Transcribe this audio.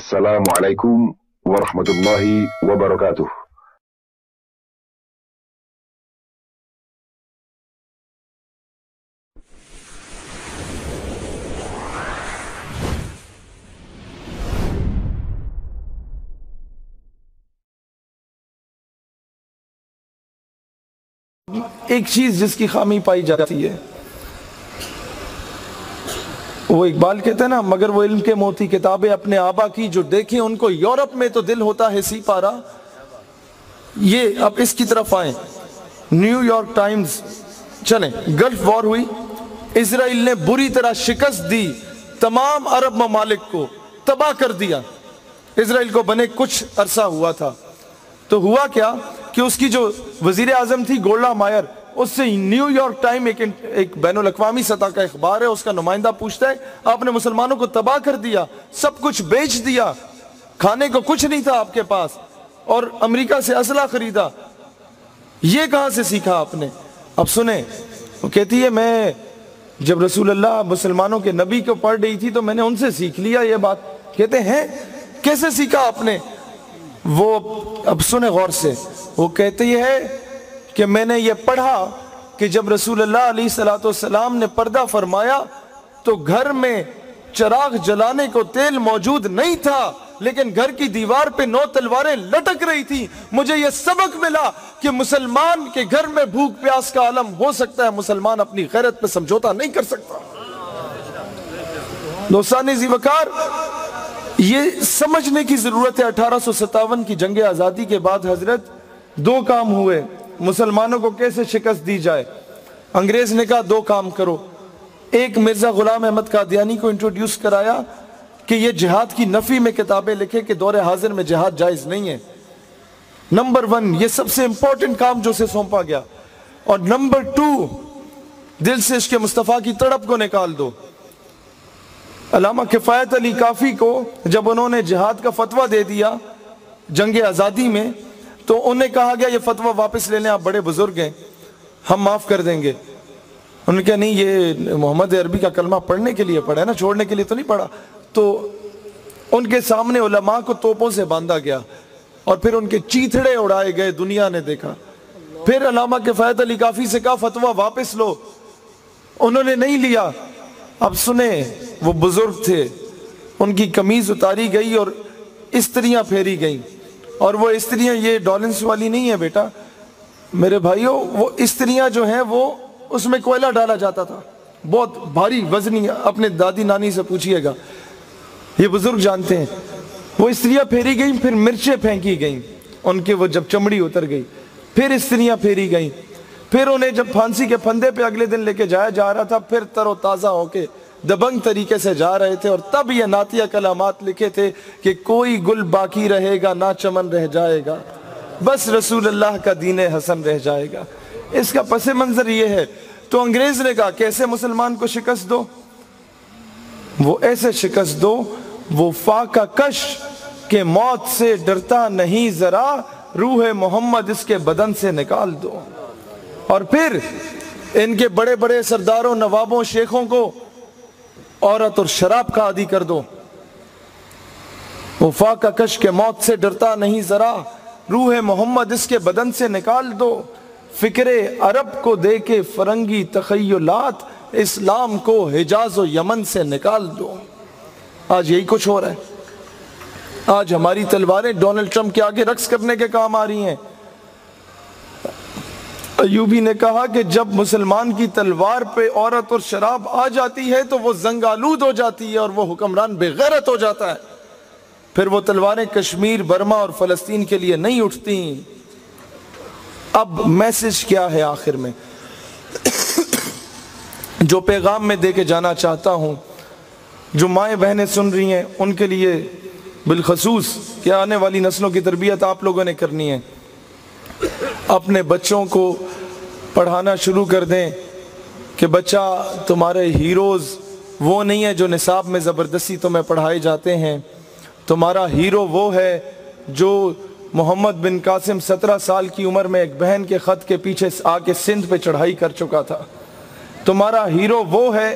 السلام علیکم ورحمۃ اللہ وبرکاتہ۔ ایک چیز جس کی خامی پائی جاتی ہے، وہ اقبال کہتے ہیں نا، مگر وہ علم کے موتی کتابیں اپنے آبا کی جو دیکھیں ان کو یورپ میں تو دل ہوتا ہے سی پارا۔ یہ اب اس کی طرف آئیں، نیو یارک ٹائمز، چلیں، گلف وار ہوئی، اسرائیل نے بری طرح شکست دی، تمام عرب ممالک کو تباہ کر دیا۔ اسرائیل کو بنے کچھ عرصہ ہوا تھا، تو ہوا کیا کہ اس کی جو وزیر اعظم تھی گولڈا مائر، اس سے نیو یارک ٹائم ایک بین الاقوامی سطح کا اخبار ہے، اس کا نمائندہ پوچھتا ہے آپ نے مسلمانوں کو تباہ کر دیا، سب کچھ بیچ دیا، کھانے کو کچھ نہیں تھا آپ کے پاس، اور امریکہ سے اسلحہ خریدا، یہ کہاں سے سیکھا آپ نے؟ اب سنیں، وہ کہتی ہے میں جب رسول اللہ مسلمانوں کے نبی کو پڑھ رہی تھی تو میں نے ان سے سیکھ لیا یہ بات۔ کہتے ہیں کیسے سیکھا آپ نے؟ وہ اب سنیں غور سے، وہ کہتی ہے کہ میں نے یہ پڑھا کہ جب رسول اللہ علیہ السلام نے پردہ فرمایا تو گھر میں چراغ جلانے کو تیل موجود نہیں تھا، لیکن گھر کی دیوار پہ 9 تلواریں لٹک رہی تھی۔ مجھے یہ سبق ملا کہ مسلمان کے گھر میں بھوک پیاس کا عالم ہو سکتا ہے، مسلمان اپنی غیرت پہ سمجھوتا نہیں کر سکتا۔ دوستان ذی وقار، یہ سمجھنے کی ضرورت ہے۔ 1857 کی جنگ آزادی کے بعد حضرت 2 کام ہوئے، مسلمانوں کو کیسے شکست دی جائے۔ انگریز نے کہا 2 کام کرو، ایک مرزا غلام احمد قادیانی کو انٹروڈیوس کرایا کہ یہ جہاد کی نفی میں کتابیں لکھے کہ دور حاضر میں جہاد جائز نہیں ہے۔ نمبر 1، یہ سب سے امپورٹنٹ کام جو اسے سونپا گیا۔ اور نمبر 2، دل سے عشق مصطفیٰ کی تڑپ کو نکال دو۔ علامہ کفایت علی کافی کو جب انہوں نے جہاد کا فتویٰ دے دیا جنگ آزادی میں، تو انہیں کہا گیا یہ فتویٰ واپس لے لیں، آپ بڑے بزرگ ہیں، ہم معاف کر دیں گے۔ انہوں نے کہا نہیں، یہ محمد عربی کا کلمہ پڑھنے کے لیے پڑھا ہے نا، چھوڑنے کے لیے تو نہیں پڑھا۔ تو ان کے سامنے علماء کو توپوں سے باندھا گیا اور پھر ان کے چیتھڑے اڑائے گئے، دنیا نے دیکھا۔ پھر علامہ کفایت علی کافی سے کہا فتویٰ واپس لو، انہوں نے نہیں لیا۔ اب سنیں، وہ بزرگ تھے، ان کی قمیض اتاری گئی اور استریاں پھیری گئیں، اور وہ استریاں یہ ڈالنس والی نہیں ہے بیٹا میرے بھائیوں، وہ استریاں جو ہیں وہ اس میں کوئلہ ڈالا جاتا تھا، بہت بھاری وزنی، اپنے دادی نانی سے پوچھئے گا، یہ بزرگ جانتے ہیں۔ وہ استریاں پھیری گئیں، پھر مرچیں پھینکی گئیں ان کے، وہ جب چمڑی اتر گئی، پھر استریاں پھیری گئیں، پھر انہیں جب پھانسی کے پھندے پہ اگلے دن لے کے جایا جا رہا تھا، پھر تر و تازہ ہو کے دبنگ طریقے سے جا رہے تھے، اور تب یہ نعتیہ کلامات لکھے تھے کہ کوئی گل باقی رہے گا نہ چمن رہ جائے گا، بس رسول اللہ کا دین حسن رہ جائے گا۔ اس کا پس منظر یہ ہے۔ تو انگریز نے کہا کیسے مسلمان کو شکست دو؟ وہ ایسے شکست دو، وہ فاقہ کش کہ موت سے ڈرتا نہیں ذرا، روح محمد اس کے بدن سے نکال دو۔ اور پھر ان کے بڑے بڑے سرداروں، نوابوں، شیخوں کو عورت اور شراب کا عادی کر دو۔ وہ فاقہ کش کے موت سے ڈرتا نہیں ذرا، روح محمد اس کے بدن سے نکال دو، فکر عرب کو دے کے فرنگی تخیلات، اسلام کو حجاز و یمن سے نکال دو۔ آج یہی کچھ ہو رہا ہے۔ آج ہماری تلواریں ڈونلڈ ٹرمپ کے آگے رقص کرنے کے کام آ رہی ہیں۔ ایوبی نے کہا کہ جب مسلمان کی تلوار پہ عورت اور شراب آ جاتی ہے تو وہ زنگ آلود ہو جاتی ہے اور وہ حکمران بے غیرت ہو جاتا ہے، پھر وہ تلواریں کشمیر، برما اور فلسطین کے لیے نہیں اٹھتی۔ اب میسج کیا ہے آخر میں؟ جو پیغام میں دے کے جانا چاہتا ہوں، جو مائیں بہنیں سن رہی ہیں ان کے لیے بالخصوص کہ آنے والی نسلوں کی تربیت آپ لوگوں نے کرنی ہے۔ اپنے بچوں کو پڑھانا شروع کر دیں کہ بچہ تمہارے ہیروز وہ نہیں ہے جو نصاب میں زبردستی تمہیں پڑھائے جاتے ہیں، تمہارا ہیرو وہ ہے جو محمد بن قاسم 17 سال کی عمر میں ایک بہن کے خط کے پیچھے آ کے سندھ پہ چڑھائی کر چکا تھا، تمہارا ہیرو وہ ہے